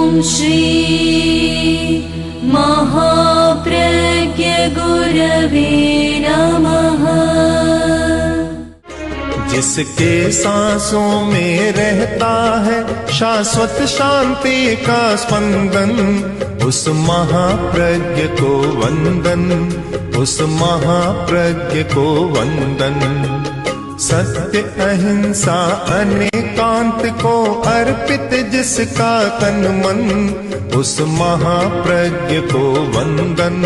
श्री महाप्रज्ञ गुरवे नमः। जिसके सांसों में रहता है शाश्वत शांति का स्पंदन, उस महाप्रज्ञ को वंदन, उस महाप्रज्ञ को वंदन। सत्य अहिंसा अनेकांत को अर्पित जिसका तन मन, उस महाप्रज्ञ को वंदन,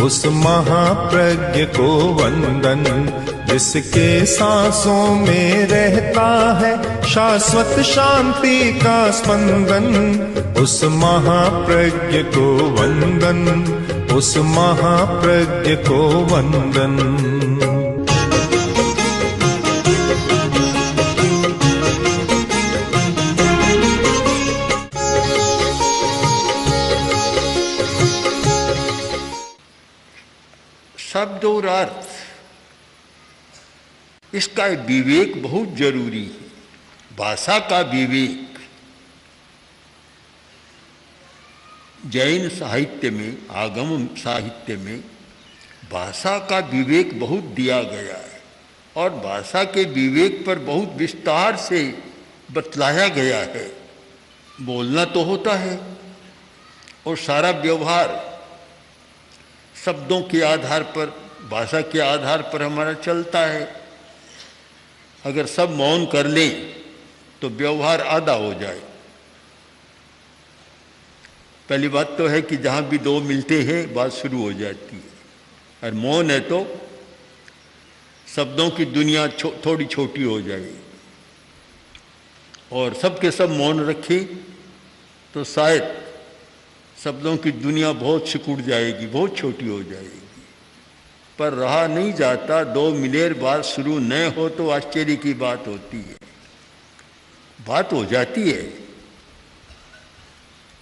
उस महाप्रज्ञ को वंदन। जिसके सांसों में रहता है शाश्वत शांति का स्पंदन, उस महाप्रज्ञ को वंदन, उस महाप्रज्ञ को वंदन। शब्द और अर्थ, इसका विवेक बहुत जरूरी है। भाषा का विवेक जैन साहित्य में, आगम साहित्य में भाषा का विवेक बहुत दिया गया है और भाषा के विवेक पर बहुत विस्तार से बतलाया गया है। बोलना तो होता है और सारा व्यवहार शब्दों के आधार पर, भाषा के आधार पर हमारा चलता है। अगर सब मौन कर लें तो व्यवहार आधा हो जाए। पहली बात तो है कि जहाँ भी दो मिलते हैं बात शुरू हो जाती है, और मौन है तो शब्दों की दुनिया थोड़ी छोटी हो जाएगी। और सबके सब मौन रखें तो शायद शब्दों की दुनिया बहुत सिकुड़ जाएगी, बहुत छोटी हो जाएगी। पर रहा नहीं जाता, दो मिलेर बात शुरू न हो तो आश्चर्य की बात होती है। बात हो जाती है।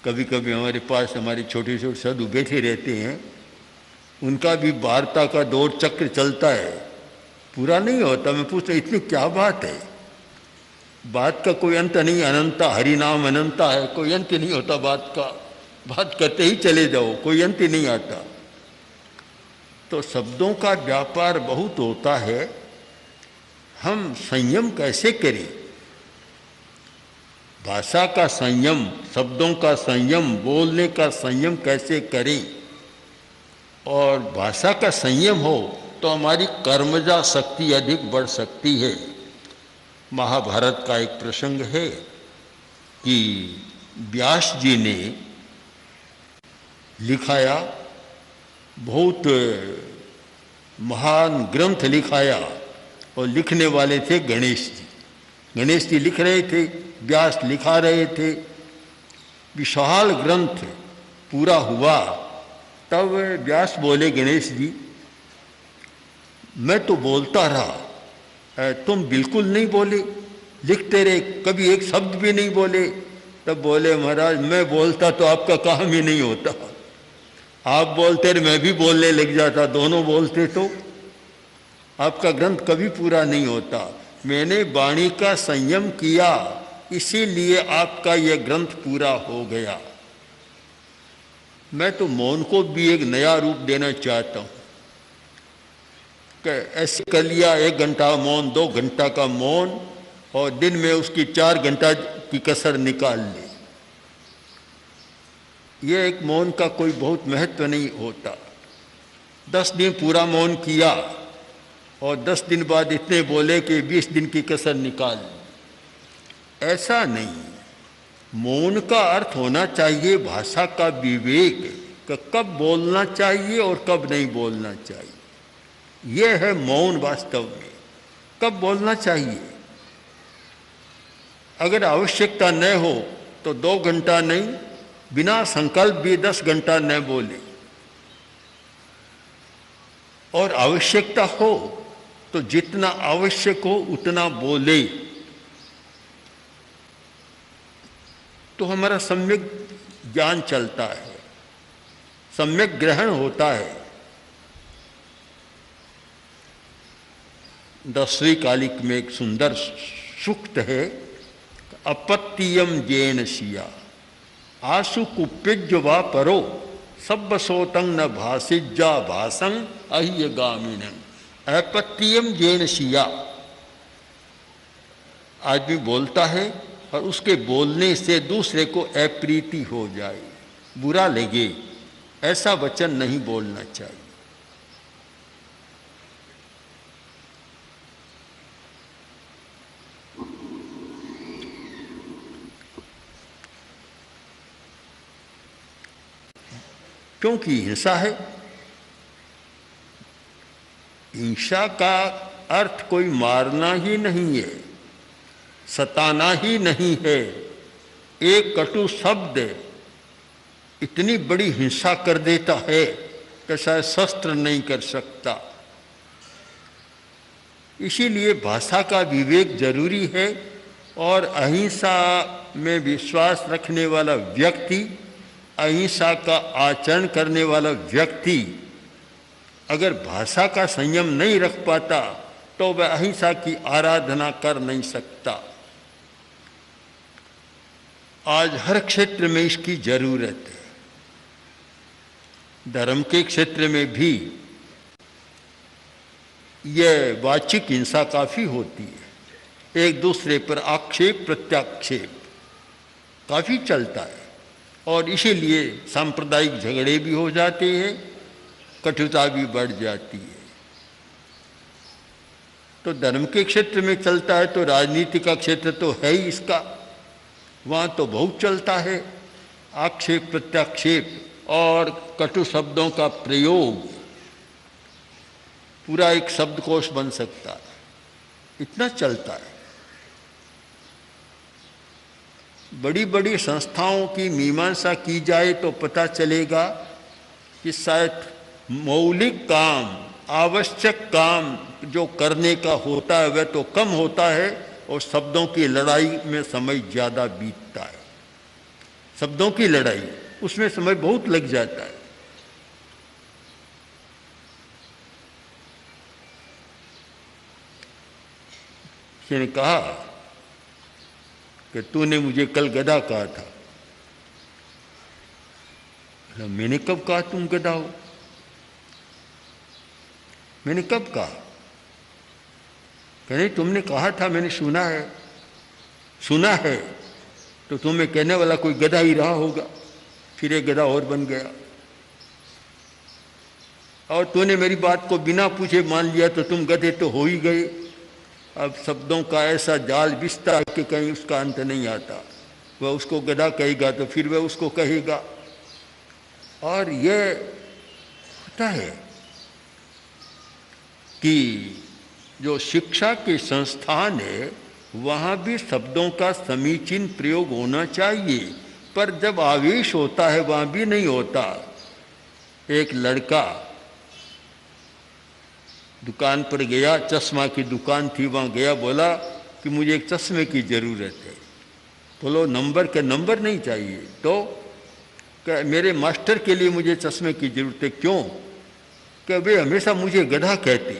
कभी कभी हमारे पास हमारे छोटे छोटे साधु बैठे रहते हैं, उनका भी वार्ता का दौर चक्र चलता है, पूरा नहीं होता। मैं पूछता इतनी क्या बात है? बात का कोई अंत नहीं, अनंता, हरि नाम अनंता है, कोई अंत नहीं होता बात का। बात करते ही चले जाओ, कोई अंत नहीं आता। तो शब्दों का व्यापार बहुत होता है। हम संयम कैसे करें? भाषा का संयम, शब्दों का संयम, बोलने का संयम कैसे करें? और भाषा का संयम हो तो हमारी कर्मजा शक्ति अधिक बढ़ सकती है। महाभारत का एक प्रसंग है कि व्यास जी ने लिखाया, बहुत महान ग्रंथ लिखाया, और लिखने वाले थे गणेश जी। गणेश जी लिख रहे थे, व्यास लिखा रहे थे। विशाल ग्रंथ पूरा हुआ, तब व्यास बोले गणेश जी, मैं तो बोलता रहा, तुम बिल्कुल नहीं बोले, लिखते रहे, कभी एक शब्द भी नहीं बोले। तब बोले महाराज, मैं बोलता तो आपका काम ही नहीं होता। आप बोलते रहे, मैं भी बोलने लग जाता, दोनों बोलते तो आपका ग्रंथ कभी पूरा नहीं होता। मैंने वाणी का संयम किया, इसीलिए आपका यह ग्रंथ पूरा हो गया। मैं तो मौन को भी एक नया रूप देना चाहता हूँ कि ऐसे कर लिया 1 घंटा मौन, 2 घंटा का मौन, और दिन में उसकी 4 घंटा की कसर निकाल ली। ये एक मौन का कोई बहुत महत्व नहीं होता। 10 दिन पूरा मौन किया और 10 दिन बाद इतने बोले कि 20 दिन की कसर निकाल ली। ऐसा नहीं। मौन का अर्थ होना चाहिए भाषा का विवेक, कि कब बोलना चाहिए और कब नहीं बोलना चाहिए। यह है मौन वास्तव में। कब बोलना चाहिए? अगर आवश्यकता न हो तो 2 घंटा नहीं, बिना संकल्प भी 10 घंटा न बोले। और आवश्यकता हो तो जितना आवश्यक हो उतना बोले, तो हमारा सम्यक ज्ञान चलता है, सम्यक ग्रहण होता है। 10वीं कालिक में एक सुंदर सूक्त है, अपत्यम जैन सिया। आसु कुप्यज वा परो सब सोतंग न भाषिज्जा भाषं अह्य गामिनं अपत्यम जेन शिया। आदमी बोलता है और उसके बोलने से दूसरे को अप्रीति हो जाए, बुरा लगे, ऐसा वचन नहीं बोलना चाहिए। क्योंकि हिंसा है। हिंसा का अर्थ कोई मारना ही नहीं है, सताना ही नहीं है। एक कटु शब्द इतनी बड़ी हिंसा कर देता है कि शायद शस्त्र नहीं कर सकता। इसीलिए भाषा का विवेक जरूरी है। और अहिंसा में विश्वास रखने वाला व्यक्ति, अहिंसा का आचरण करने वाला व्यक्ति अगर भाषा का संयम नहीं रख पाता तो वह अहिंसा की आराधना कर नहीं सकता। आज हर क्षेत्र में इसकी जरूरत है। धर्म के क्षेत्र में भी यह वाचिक हिंसा काफी होती है। एक दूसरे पर आक्षेप प्रत्याक्षेप काफी चलता है और इसीलिए सांप्रदायिक झगड़े भी हो जाते हैं, कटुता भी बढ़ जाती है। तो धर्म के क्षेत्र में चलता है तो राजनीति का क्षेत्र तो है ही इसका, वहाँ तो बहुत चलता है। आक्षेप प्रत्याक्षेप और कटु शब्दों का प्रयोग, पूरा एक शब्दकोश बन सकता है, इतना चलता है। बड़ी बड़ी संस्थाओं की मीमांसा की जाए तो पता चलेगा कि शायद मौलिक काम, आवश्यक काम जो करने का होता है वह तो कम होता है और शब्दों की लड़ाई में समय ज़्यादा बीतता है। शब्दों की लड़ाई, उसमें समय बहुत लग जाता है। किसी ने कहा कि तूने मुझे कल गधा कहा था। मैंने कब कहा तुम गधा हो? मैंने कब कहा? नहीं, तुमने कहा था, मैंने सुना है। सुना है तो तुम्हें कहने वाला कोई गधा ही रहा होगा, फिर एक गधा और बन गया। और तूने मेरी बात को बिना पूछे मान लिया तो तुम गधे तो हो ही गए। अब शब्दों का ऐसा जाल बिछता है कि कहीं उसका अंत नहीं आता। वह उसको गधा कहेगा तो फिर वह उसको कहेगा। और यह होता है कि जो शिक्षा के संस्थान है वहाँ भी शब्दों का समीचीन प्रयोग होना चाहिए, पर जब आवेश होता है वहाँ भी नहीं होता। एक लड़का दुकान पर गया, चश्मा की दुकान थी, वहाँ गया, बोला कि मुझे एक चश्मे की ज़रूरत है। बोलो नंबर के नंबर नहीं चाहिए, तो मेरे मास्टर के लिए मुझे चश्मे की ज़रूरत है। क्यों? कि वे हमेशा मुझे गधा कहते,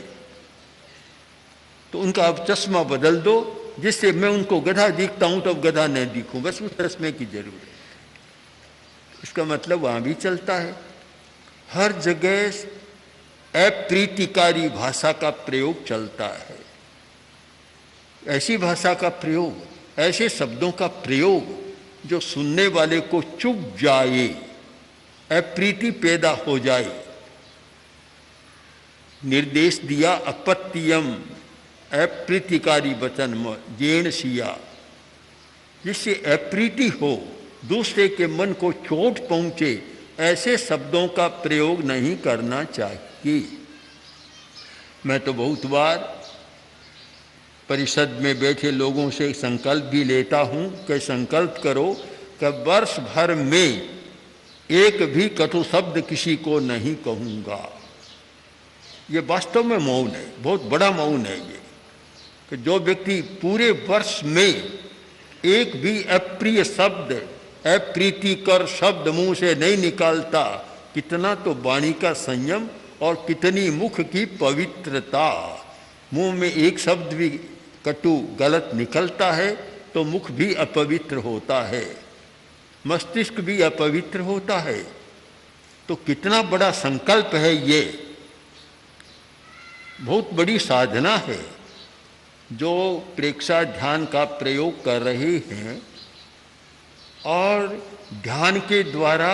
तो उनका अब चश्मा बदल दो जिससे मैं उनको गधा दिखता हूँ तो अब गधा नहीं दिखूँ, बस उस चश्मे की जरूरत है। इसका मतलब वहाँ भी चलता है। हर जगह अप्रीतिकारी भाषा का प्रयोग चलता है। ऐसी भाषा का प्रयोग, ऐसे शब्दों का प्रयोग जो सुनने वाले को चुभ जाए, अप्रीति पैदा हो जाए। निर्देश दिया अपत्यम, अप्रीतिकारी वचन जेन सिया, जिससे अप्रीति हो, दूसरे के मन को चोट पहुंचे, ऐसे शब्दों का प्रयोग नहीं करना चाहिए। मैं तो बहुत बार परिषद में बैठे लोगों से संकल्प भी लेता हूं कि संकल्प करो कि वर्ष भर में एक भी कटु शब्द किसी को नहीं कहूँगा। ये वास्तव में मौन है, बहुत बड़ा मौन है ये, कि जो व्यक्ति पूरे वर्ष में एक भी अप्रिय शब्द, अप्रीतिकर शब्द मुंह से नहीं निकालता, कितना तो वाणी का संयम और कितनी मुख की पवित्रता। मुंह में एक शब्द भी कटु गलत निकलता है तो मुख भी अपवित्र होता है। मस्तिष्क भी अपवित्र होता है। तो कितना बड़ा संकल्प है ये, बहुत बड़ी साधना है। जो प्रेक्षा ध्यान का प्रयोग कर रहे हैं और ध्यान के द्वारा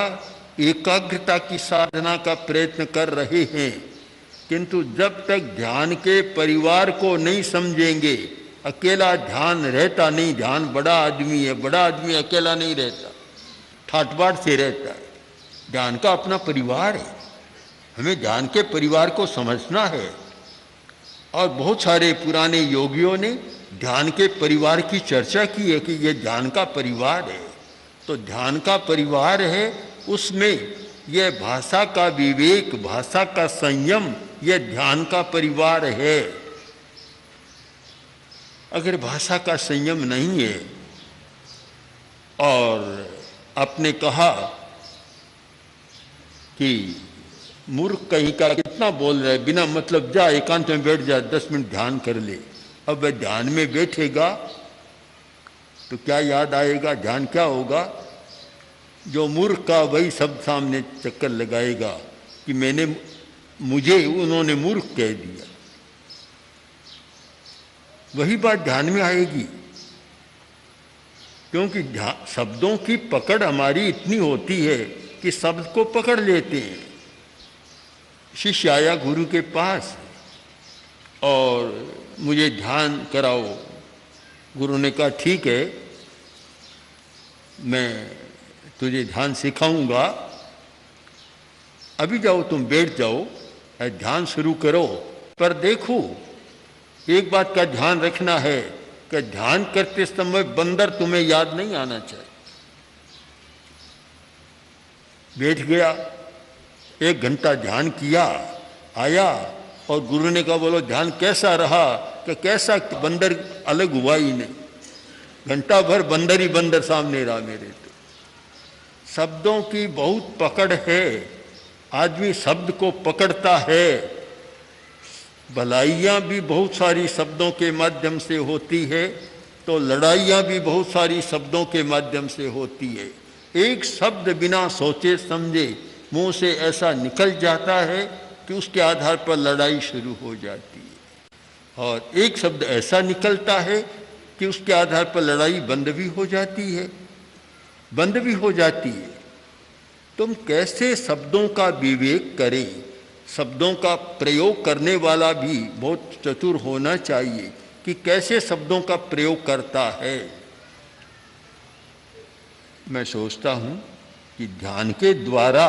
एकाग्रता की साधना का प्रयत्न कर रहे हैं, किंतु जब तक ध्यान के परिवार को नहीं समझेंगे, अकेला ध्यान रहता नहीं। ध्यान बड़ा आदमी है, बड़ा आदमी अकेला नहीं रहता, ठाट बाट से रहता है। ध्यान का अपना परिवार है, हमें ध्यान के परिवार को समझना है। और बहुत सारे पुराने योगियों ने ध्यान के परिवार की चर्चा की है कि ये ध्यान का परिवार है। तो ध्यान का परिवार है, उसमें यह भाषा का विवेक, भाषा का संयम, यह ध्यान का परिवार है। अगर भाषा का संयम नहीं है और आपने कहा कि मूर्ख कहीं का कितना बोल रहा है, बिना मतलब जा एकांत में बैठ जा, 10 मिनट ध्यान कर ले। अब वह ध्यान में बैठेगा तो क्या याद आएगा, ध्यान क्या होगा? जो मूर्ख का वही शब्द सामने चक्कर लगाएगा कि मुझे उन्होंने मूर्ख कह दिया। वही बात ध्यान में आएगी, क्योंकि शब्दों की पकड़ हमारी इतनी होती है कि शब्द को पकड़ लेते हैं। शिष्य आया गुरु के पास और मुझे ध्यान कराओ। गुरु ने कहा ठीक है, मैं तुझे ध्यान सिखाऊंगा, अभी जाओ तुम बैठ जाओ, ध्यान शुरू करो। पर देखो, एक बात का ध्यान रखना है कि ध्यान करते समय बंदर तुम्हें याद नहीं आना चाहिए। बैठ गया, 1 घंटा ध्यान किया, आया और गुरु ने कहा बोलो ध्यान कैसा रहा? कि कैसा, बंदर अलग हुआ ही नहीं। घंटा भर बंदर ही बंदर सामने रहा मेरे। तो शब्दों की बहुत पकड़ है, आदमी शब्द को पकड़ता है। भलाइयाँ भी बहुत सारी शब्दों के माध्यम से होती है, तो लड़ाइयाँ भी बहुत सारी शब्दों के माध्यम से होती है। एक शब्द बिना सोचे समझे मुंह से ऐसा निकल जाता है कि उसके आधार पर लड़ाई शुरू हो जाती है, और एक शब्द ऐसा निकलता है कि उसके आधार पर लड़ाई बंद भी हो जाती है, बंद भी हो जाती है। तुम कैसे शब्दों का विवेक करें? शब्दों का प्रयोग करने वाला भी बहुत चतुर होना चाहिए कि कैसे शब्दों का प्रयोग करता है। मैं सोचता हूँ कि ध्यान के द्वारा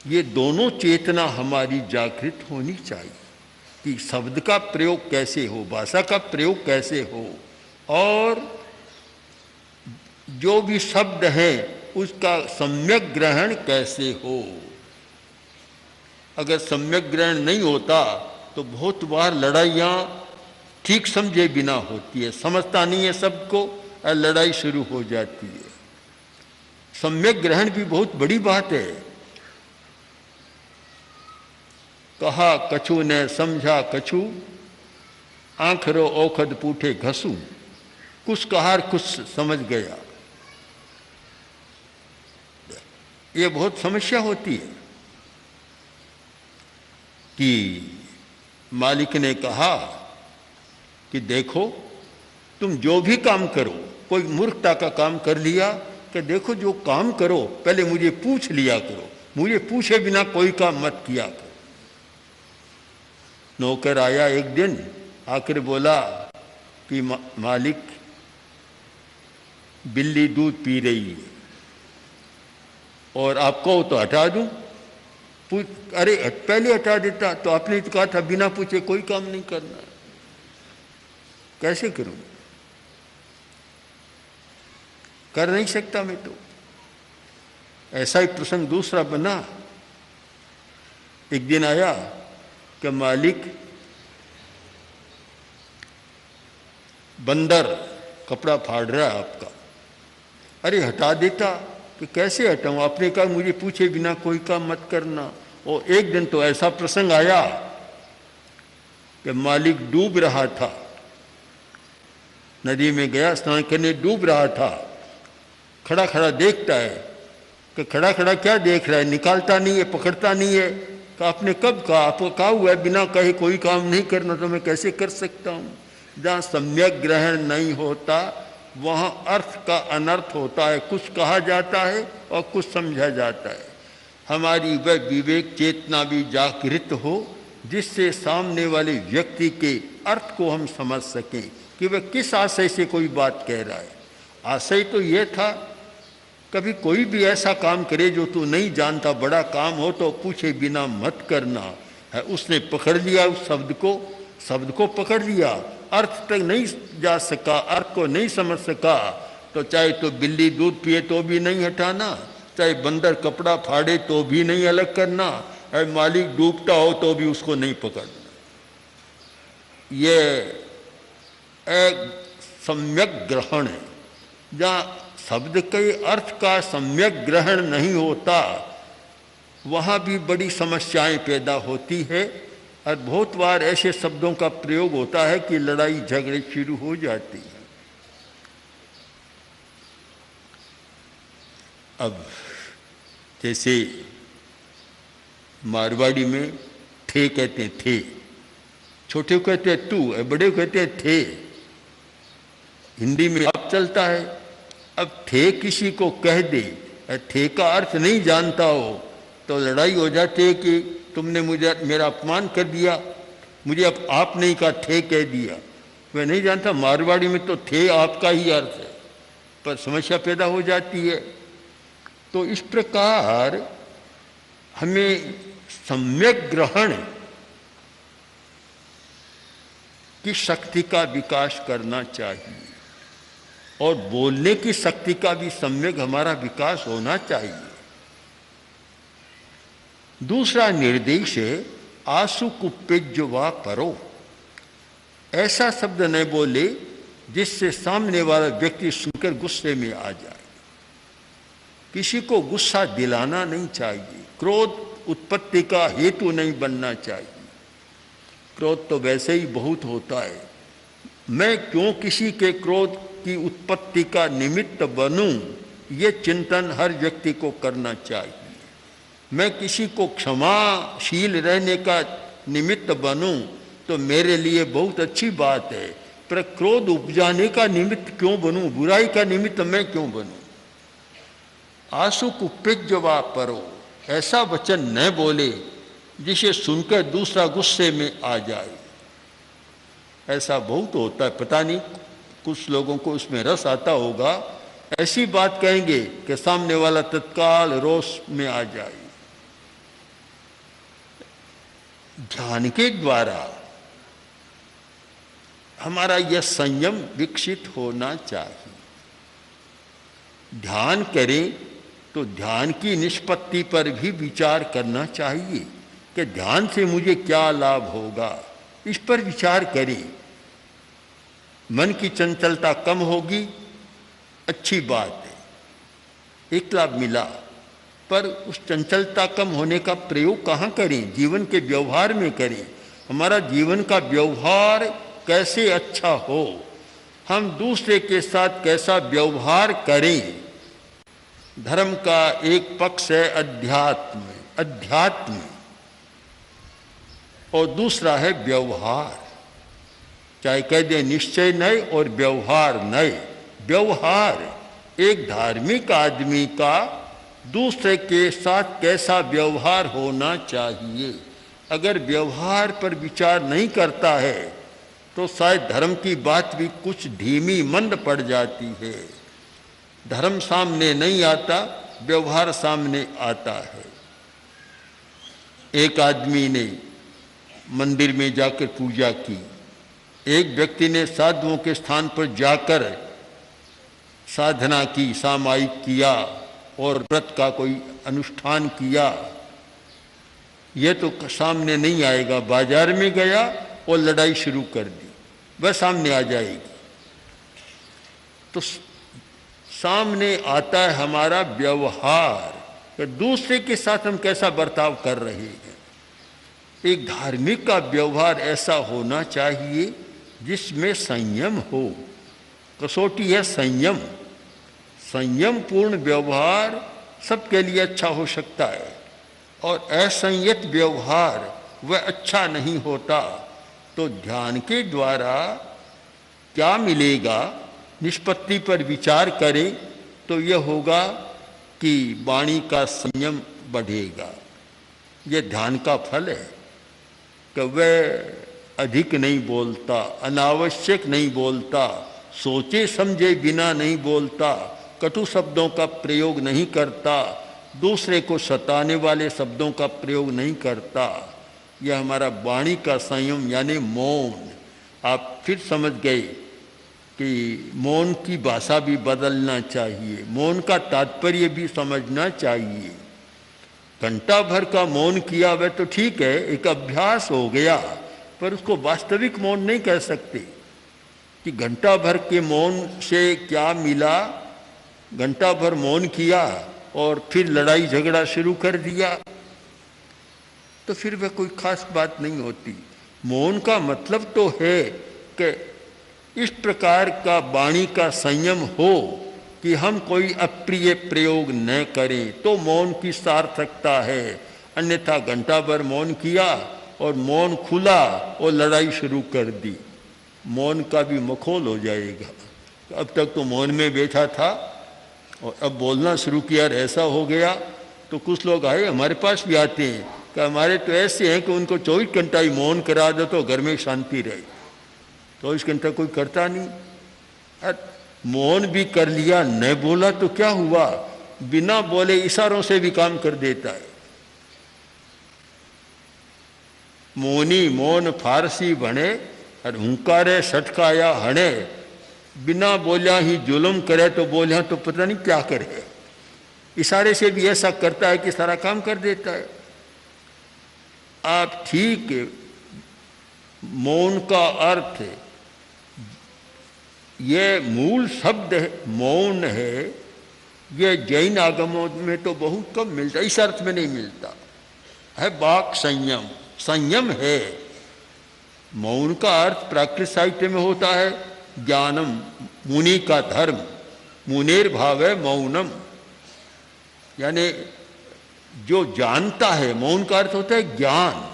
ये दोनों चेतना हमारी जागृत होनी चाहिए कि शब्द का प्रयोग कैसे हो, भाषा का प्रयोग कैसे हो, और जो भी शब्द है उसका सम्यक ग्रहण कैसे हो। अगर सम्यक ग्रहण नहीं होता तो बहुत बार लड़ाइयाँ ठीक समझे बिना होती है, समझता नहीं है सबको और लड़ाई शुरू हो जाती है। सम्यक ग्रहण भी बहुत बड़ी बात है। कहा कछु ने समझा कछु, आंखरो औखद पूठे घसू, कुछ कहार कुछ समझ गया। ये बहुत समस्या होती है कि मालिक ने कहा कि देखो तुम जो भी काम करो, कोई मूर्खता का काम कर लिया कि देखो जो काम करो पहले मुझे पूछ लिया करो, मुझे पूछे बिना कोई काम मत किया करो। नौकर आया एक दिन, आकर बोला कि मालिक बिल्ली दूध पी रही है और आप कहो तो हटा दूं। अरे पहले हटा देता, तो आपने तो कहा था बिना पूछे कोई काम नहीं करना, कैसे करूं? कर नहीं सकता मैं तो। ऐसा ही प्रसंग दूसरा बना। एक दिन आया कि मालिक बंदर कपड़ा फाड़ रहा है आपका। अरे हटा देता, कि कैसे हटाऊं? आपने कहा मुझे पूछे बिना कोई काम मत करना। और एक दिन तो ऐसा प्रसंग आया कि मालिक डूब रहा था, नदी में गया स्नान करने, डूब रहा था, खड़ा खड़ा देखता है कि खड़ा खड़ा क्या देख रहा है, निकालता नहीं है, पकड़ता नहीं है। कि आपने कब कहा, आपको कहा हुआ है बिना कहे कोई काम नहीं करना, तो मैं कैसे कर सकता हूँ। जहाँ सम्यक ग्रहण नहीं होता वहाँ अर्थ का अनर्थ होता है, कुछ कहा जाता है और कुछ समझा जाता है। हमारी वह विवेक चेतना भी जागृत हो जिससे सामने वाले व्यक्ति के अर्थ को हम समझ सकें कि वह किस आशय से कोई बात कह रहा है। आशय तो यह था, कभी कोई भी ऐसा काम करे जो तू नहीं जानता, बड़ा काम हो तो पूछे बिना मत करना है। उसने पकड़ लिया उस शब्द को पकड़ लिया, अर्थ तक नहीं जा सका, अर्थ को नहीं समझ सका, तो चाहे तो बिल्ली दूध पिए तो भी नहीं हटाना, चाहे बंदर कपड़ा फाड़े तो भी नहीं अलग करना, चाहे मालिक डूबता हो तो भी उसको नहीं पकड़ना। ये एक सम्यक ग्रहण है। जहाँ शब्द के अर्थ का सम्यक ग्रहण नहीं होता वहाँ भी बड़ी समस्याएं पैदा होती है, और बहुत बार ऐसे शब्दों का प्रयोग होता है कि लड़ाई झगड़े शुरू हो जाती है। अब जैसे मारवाड़ी में थे कहते हैं, थे, छोटे को कहते हैं तू, बड़े को कहते हैं थे। हिंदी में आप चलता है। अब थे किसी को कह दे, थे का अर्थ नहीं जानता हो तो लड़ाई हो जाती है कि तुमने मुझे मेरा अपमान कर दिया, मुझे अब आप नहीं कहा, थे कह दिया। वह नहीं जानता मारवाड़ी में तो थे आपका ही अर्थ है, पर समस्या पैदा हो जाती है। तो इस प्रकार हमें सम्यक ग्रहण की शक्ति का विकास करना चाहिए और बोलने की शक्ति का भी सम्यक हमारा विकास होना चाहिए। दूसरा निर्देश है आसु कुप्पेज वा परो। ऐसा शब्द न बोले जिससे सामने वाला व्यक्ति सुनकर गुस्से में आ जाए। किसी को गुस्सा दिलाना नहीं चाहिए, क्रोध उत्पत्ति का हेतु नहीं बनना चाहिए। क्रोध तो वैसे ही बहुत होता है, मैं क्यों किसी के क्रोध की उत्पत्ति का निमित्त बनूं, ये चिंतन हर व्यक्ति को करना चाहिए। मैं किसी को क्षमाशील रहने का निमित्त बनूं तो मेरे लिए बहुत अच्छी बात है, पर क्रोध उपजाने का निमित्त क्यों बनूं, बुराई का निमित्त मैं क्यों बनूं। आंसू कुप्पेज वा परो, ऐसा वचन न बोले जिसे सुनकर दूसरा गुस्से में आ जाए। ऐसा बहुत होता है, पता नहीं कुछ लोगों को उसमें रस आता होगा, ऐसी बात कहेंगे कि सामने वाला तत्काल रोष में आ जाए। ध्यान के द्वारा हमारा यह संयम विकसित होना चाहिए। ध्यान करें तो ध्यान की निष्पत्ति पर भी विचार करना चाहिए कि ध्यान से मुझे क्या लाभ होगा, इस पर विचार करें। मन की चंचलता कम होगी, अच्छी बात है, एक लाभ मिला, पर उस चंचलता कम होने का प्रयोग कहाँ करें, जीवन के व्यवहार में करें। हमारा जीवन का व्यवहार कैसे अच्छा हो, हम दूसरे के साथ कैसा व्यवहार करें। धर्म का एक पक्ष है अध्यात्म और दूसरा है व्यवहार। चाहे कह दे निश्चय नए और व्यवहार नए। व्यवहार एक धार्मिक आदमी का दूसरे के साथ कैसा व्यवहार होना चाहिए। अगर व्यवहार पर विचार नहीं करता है तो शायद धर्म की बात भी कुछ धीमी मंद पड़ जाती है। धर्म सामने नहीं आता, व्यवहार सामने आता है। एक आदमी ने मंदिर में जाकर पूजा की, एक व्यक्ति ने साधुओं के स्थान पर जाकर साधना की, सामायिक किया और व्रत का कोई अनुष्ठान किया। यह तो सामने नहीं आएगा। बाजार में गया और लड़ाई शुरू कर दी, वह सामने आ जाएगी। तो सामने आता है हमारा व्यवहार, कि दूसरे के साथ हम कैसा बर्ताव कर रहे हैं। एक धार्मिक का व्यवहार ऐसा होना चाहिए जिसमें संयम हो। कसौटी है संयम। संयम पूर्ण व्यवहार सबके लिए अच्छा हो सकता है, और असंयत व्यवहार वह अच्छा नहीं होता। तो ध्यान के द्वारा क्या मिलेगा, निष्पत्ति पर विचार करें तो यह होगा कि वाणी का संयम बढ़ेगा। यह ध्यान का फल है कि वह अधिक नहीं बोलता, अनावश्यक नहीं बोलता, सोचे समझे बिना नहीं बोलता, कटु शब्दों का प्रयोग नहीं करता, दूसरे को सताने वाले शब्दों का प्रयोग नहीं करता। यह हमारा वाणी का संयम यानी मौन। आप फिर समझ गए कि मौन की भाषा भी बदलना चाहिए, मौन का तात्पर्य भी समझना चाहिए। घंटा भर का मौन किया वह तो ठीक है, एक अभ्यास हो गया, पर उसको वास्तविक मौन नहीं कह सकते कि घंटा भर के मौन से क्या मिला। घंटा भर मौन किया और फिर लड़ाई झगड़ा शुरू कर दिया तो फिर वह कोई खास बात नहीं होती। मौन का मतलब तो है कि इस प्रकार का वाणी का संयम हो कि हम कोई अप्रिय प्रयोग न करें, तो मौन की सार्थकता है। अन्यथा घंटा भर मौन किया और मौन खुला और लड़ाई शुरू कर दी, मौन का भी मखौल हो जाएगा। अब तक तो मौन में बैठा था और अब बोलना शुरू किया और ऐसा हो गया। तो कुछ लोग आए, हमारे पास भी आते हैं कि हमारे तो ऐसे हैं कि उनको 24 घंटा ही मौन करा दो तो घर में शांति रहे। 24 घंटा कोई करता नहीं। मौन भी कर लिया, न बोला तो क्या हुआ, बिना बोले इशारों से भी काम कर देता है। मौनी मौन फारसी बने और हुंकारे सटकाया हणे, बिना बोलिया ही जुल्म करे तो बोलिया तो पता नहीं क्या करे। इशारे से भी ऐसा करता है कि सारा काम कर देता है। आप ठीक है, मौन का अर्थ ये मूल शब्द है, मौन है, ये जैन आगमों में तो बहुत कम मिलता, इस अर्थ में नहीं मिलता है। वाक संयम, संयम है। मौन का अर्थ प्राकृत साहित्य में होता है ज्ञानम, मुनि का धर्म, मुनेर भाव है मौनम, यानी जो जानता है। मौन का अर्थ होता है ज्ञान,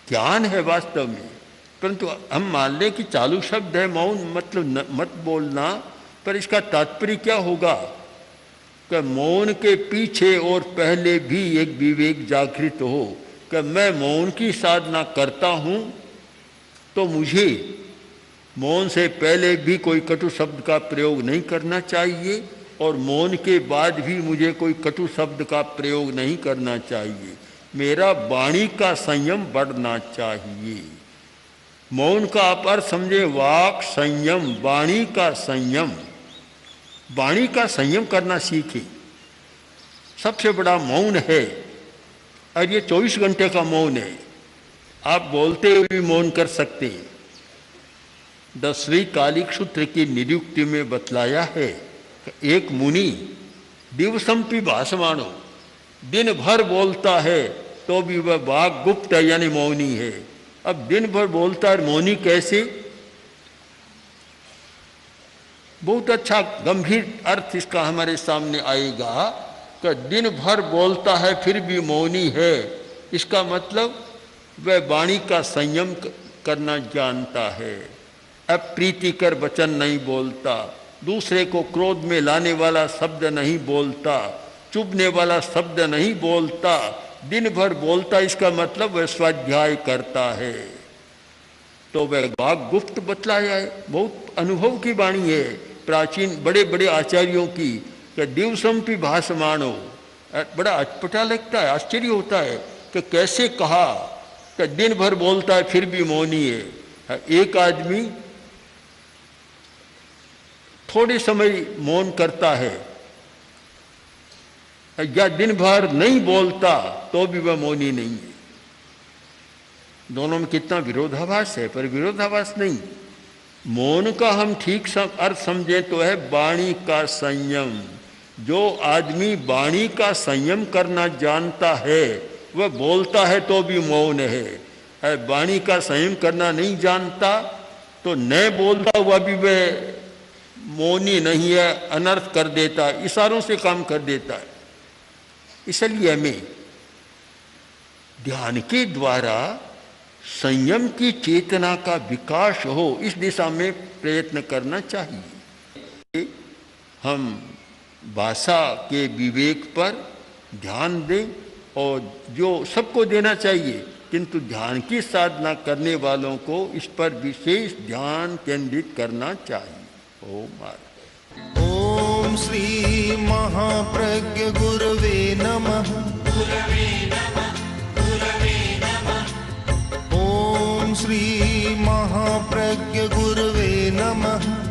ज्ञान है वास्तव में। परंतु हम मान लें कि चालू शब्द है मौन, मतलब मत बोलना, पर इसका तात्पर्य क्या होगा कि मौन के पीछे और पहले भी एक विवेक जागृत हो कि मैं मौन की साधना करता हूँ तो मुझे मौन से पहले भी कोई कटु शब्द का प्रयोग नहीं करना चाहिए और मौन के बाद भी मुझे कोई कटु शब्द का प्रयोग नहीं करना चाहिए। मेरा वाणी का संयम बढ़ना चाहिए। मौन का आप अर्थ समझे वाक संयम, वाणी का संयम। वाणी का संयम करना सीखे, सबसे बड़ा मौन है। और ये 24 घंटे का मौन है, आप बोलते हुए भी मौन कर सकते हैं। 10वीं कालिक सूत्र की निरुक्ति में बतलाया है कि एक मुनि दिवसंपि भाषमाणो, दिन भर बोलता है तो भी वह वाक गुप्त है यानी मौनी है। अब दिन भर बोलता है, मौनी कैसे? बहुत अच्छा गंभीर अर्थ इसका हमारे सामने आएगा कि दिन भर बोलता है फिर भी मौनी है। इसका मतलब वह वाणी का संयम करना जानता है, अप्रीतिकर वचन नहीं बोलता, दूसरे को क्रोध में लाने वाला शब्द नहीं बोलता, चुभने वाला शब्द नहीं बोलता, दिन भर बोलता। इसका मतलब वह स्वाध्याय करता है। तो वह वाक गुप्त बतलाया है, बहुत अनुभव की वाणी है प्राचीन बड़े बड़े आचार्यों की कि दिवसंपि भाषमाणो। बड़ा अटपटा लगता है, आश्चर्य होता है कि कैसे कहा कि दिन भर बोलता है फिर भी मौनी है। एक आदमी थोड़े समय मौन करता है या दिन भर नहीं बोलता तो भी वह मौनी नहीं है। दोनों में कितना विरोधाभास है, पर विरोधाभास नहीं। मौन का हम ठीक अर्थ समझे तो है वाणी का संयम। जो आदमी वाणी का संयम करना जानता है वह बोलता है तो भी मौन है। वाणी का संयम करना नहीं जानता तो न बोलता हुआ भी वह मौनी नहीं है, अनर्थ कर देता है, इशारों से काम कर देता है। इसलिए हमें ध्यान के द्वारा संयम की चेतना का विकास हो, इस दिशा में प्रयत्न करना चाहिए। हम भाषा के विवेक पर ध्यान दें और जो सबको देना चाहिए, किंतु ध्यान की साधना करने वालों को इस पर विशेष ध्यान केंद्रित करना चाहिए। ओम ओम श्री महाप्रज्ञ गुरवे नमः। ओम श्री महाप्रज्ञ गुरवे नमः।